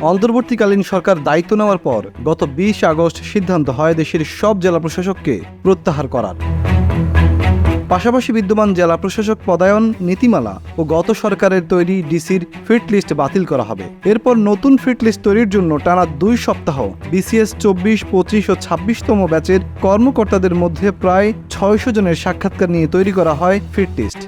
অন্তর্বর্তীকালীন সরকার দায়িত্ব নেওয়ার পর গত 20 আগস্ট সিদ্ধান্ত হয় দেশের সব জেলা প্রশাসককে প্রত্যাহার করার। পাশাপাশি বিদ্যমান জেলা প্রশাসক পদায়ন নীতিমালা ও গত সরকারের তৈরি ডিসির ফিট লিস্ট বাতিল করা হবে। এরপর নতুন ফিট লিস্ট তৈরির জন্য টানা 2 সপ্তাহ বিসিএস 24, 25 ও 26তম ব্যাচের কর্মকর্তাদের মধ্যে প্রায় 600 জনের সাক্ষাৎকার নিয়ে তৈরি করা হয় ফিট লিস্ট।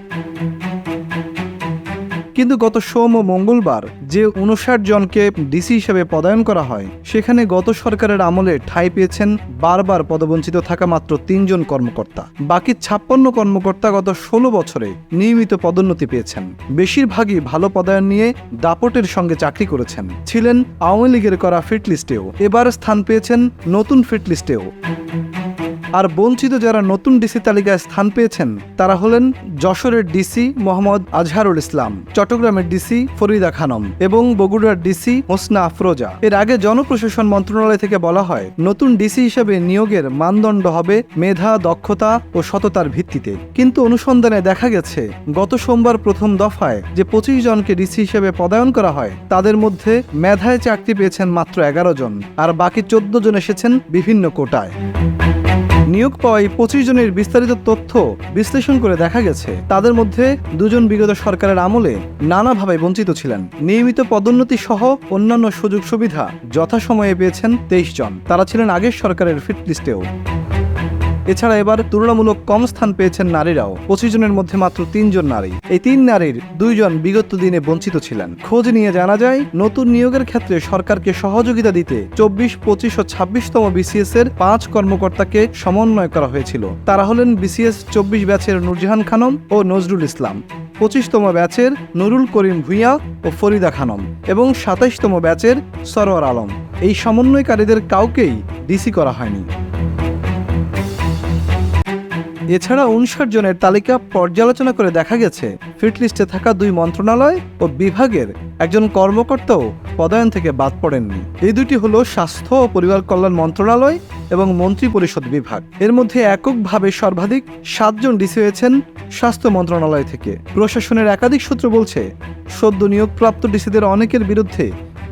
কিন্তু গত সোম ও মঙ্গলবার যে 59 জনকে ডিসি হিসেবে পদায়ন করা হয়, সেখানে গত সরকারের আমলে ঠাঁই পেয়েছেন বারবার পদবঞ্চিত থাকা মাত্র 3 জন কর্মকর্তা। বাকি 56 কর্মকর্তা গত 16 বছরে নিয়মিত পদোন্নতি পেয়েছেন। বেশিরভাগই ভালো পদায়ন নিয়ে দাপটের সঙ্গে চাকরি করেছেন, ছিলেন আওয়ামী লীগের করা ফিট লিস্টেও, এবার স্থান পেয়েছেন নতুন ফিট লিস্টেও। আর বঞ্চিত যারা নতুন ডিসি তালিকায় স্থান পেয়েছেন তারা হলেন যশোরের ডিসি মোহাম্মদ আজহারুল ইসলাম, চট্টগ্রামের ডিসি ফরিদা খানম এবং বগুড়ার ডিসি হোসনা আফরোজা। এর আগে জনপ্রশাসন মন্ত্রণালয় থেকে বলা হয়, নতুন ডিসি হিসেবে নিয়োগের মানদণ্ড হবে মেধা, দক্ষতা ও সততার ভিত্তিতে। কিন্তু অনুসন্ধানে দেখা গেছে গত সোমবার প্রথম দফায় যে 25 জনকে ডিসি হিসেবে পদায়ন করা হয়, তাদের মধ্যে মেধায় চাকরি পেয়েছেন মাত্র 11 জন, আর বাকি 14 জন এসেছেন বিভিন্ন কোটায়। নিয়োগ পাওয়া এই 25 জনের বিস্তারিত তথ্য বিশ্লেষণ করে দেখা গেছে তাদের মধ্যে 2 জন বিগত সরকারের আমলে নানাভাবে বঞ্চিত ছিলেন। নিয়মিত পদোন্নতি সহ অন্যান্য সুযোগ সুবিধা যথাসময়ে পেয়েছেন 23 জন, তারা ছিলেন আগের সরকারের ফিট লিস্টেও। এছাড়া এবার তুলনামূলক কম স্থান পেয়েছেন নারীরাও, 25 জনের মধ্যে মাত্র 3 জন নারী। এই 3 নারীর 2 জন বিগত দিনে বঞ্চিত ছিলেন। খোঁজ নিয়ে জানা যায়, নতুন নিয়োগের ক্ষেত্রে সরকারকে সহযোগিতা দিতে 24, 25 ও 26তম বিসিএস এর 5 কর্মকর্তাকে সমন্বয় করা হয়েছিল। তারা হলেন বিসিএস 24 ব্যাচের নূরজাহান খানম ও নজরুল ইসলাম, 25তম ব্যাচের নুরুল করিম ভূঁইয়া ও ফরিদা খানম এবং 27তম ব্যাচের সরোয়ার আলম। এই সমন্বয়কারীদের কাউকেই ডিসি করা হয়নি। এছাড়া 59 জনের তালিকা পর্যালোচনা করে দেখা গেছে ফিট লিস্টে থাকা 2 মন্ত্রণালয় ও বিভাগের একজন কর্মকর্তাও পদায়ন থেকে বাদ পড়েননি। এই দুটি হলো স্বাস্থ্য ও পরিবার কল্যাণ মন্ত্রণালয় এবং মন্ত্রী পরিষদ বিভাগ। এর মধ্যে এককভাবে সর্বাধিক 7 জন ডিসি হয়েছেন স্বাস্থ্য মন্ত্রণালয় থেকে। প্রশাসনের একাধিক সূত্র বলছে, সদ্য নিয়োগপ্রাপ্ত ডিসিদের অনেকের বিরুদ্ধে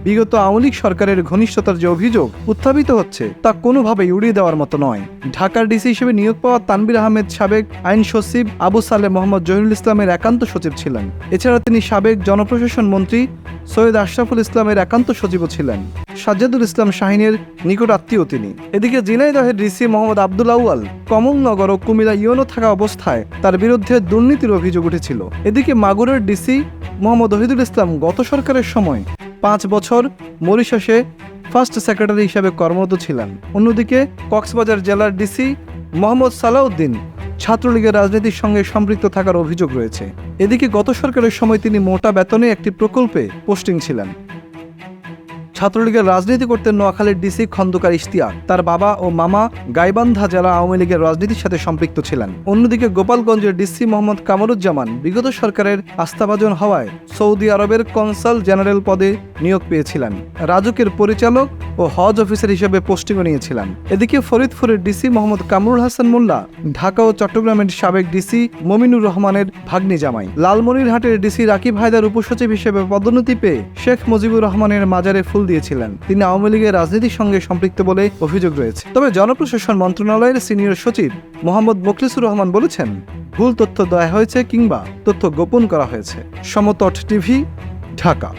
বিগত আওয়ামী লীগ সরকারের ঘনিষ্ঠতার যে অভিযোগ উত্থাপিত হচ্ছে তা কোনোভাবেই উড়িয়ে দেওয়ার মতো নয়। ঢাকার ডিসি হিসেবে নিয়োগ পাওয়া তানবির আহমেদ সাবেক আইন সচিব আবু সালে মোহাম্মদ জহিরুল ইসলামের একান্ত সচিব ছিলেন। এছাড়া তিনি সাবেক জনপ্রশাসন মন্ত্রী সৈয়দ আশরাফুল ইসলামের একান্ত সচিবও ছিলেন। সাজ্জাদুল ইসলাম শাহিনের নিকট আত্মীয় তিনি। এদিকে ঝিনাইদহের ডিসি মোহাম্মদ আব্দুল আউয়াল কমলনগর ও কুমিল্লা ইউনো থাকা অবস্থায় তার বিরুদ্ধে দুর্নীতির অভিযোগ উঠেছিল। এদিকে মাগুরের ডিসি মোহাম্মদ ওহিদুল ইসলাম গত সরকারের সময় 5 বছর মরিশাসে ফার্স্ট সেক্রেটারি হিসেবে কর্মরত ছিলেন। অন্যদিকে কক্সবাজার জেলার ডিসি মোহাম্মদ সালাউদ্দিন ছাত্রলীগের রাজনীতির সঙ্গে সম্পৃক্ত থাকার অভিযোগ রয়েছে। এদিকে গত সরকারের সময় তিনি মোটা বেতনে একটি প্রকল্পে পোস্টিং ছিলেন। ছাত্রলীগের রাজনীতি করতেন নোয়াখালীর ডিসি খন্দকার ইশতিয়াক। তার বাবা ও মামা গাইবান্ধা জেলা আওয়ামী লীগের রাজনীতির সাথে সম্পৃক্ত ছিলেন। অন্যদিকে গোপালগঞ্জের ডিসি মোহাম্মদ কামরুজ্জামান বিগত সরকারের আস্থাভাজন হওয়ায় সৌদি আরবের কনসাল জেনারেল পদে নিয়োগ পেয়েছিলেন। রাজুকের পরিচালক ও হজ অফিসার হিসেবে পোস্টিংও নিয়েছিলেন। এদিকে ফরিদপুরের ডিসি মোহাম্মদ কামরুল হাসান মোল্লা ঢাকা ও চট্টগ্রামের সাবেক ডিসি মমিনুর রহমানের ভাগ্নি জামাই। লালমনিরহাটের ডিসি রাকিব হায়দার উপসচিব হিসেবে পদোন্নতি পেয়ে শেখ মুজিবুর রহমানের মাজারে ফুল দিয়েছিলেন। তিনি আওয়ামী লীগের রাজনীতির সঙ্গে সম্পৃক্ত বলে অভিযোগ রয়েছে। তবে জনপ্রশাসন মন্ত্রণালয়ের সিনিয়র সচিব মোহাম্মদ মোখলিসুর রহমান বলেছেন, ভুল তথ্য দেওয়া হয়েছে কিংবা তথ্য গোপন করা হয়েছে। সমতট টিভি, ঢাকা।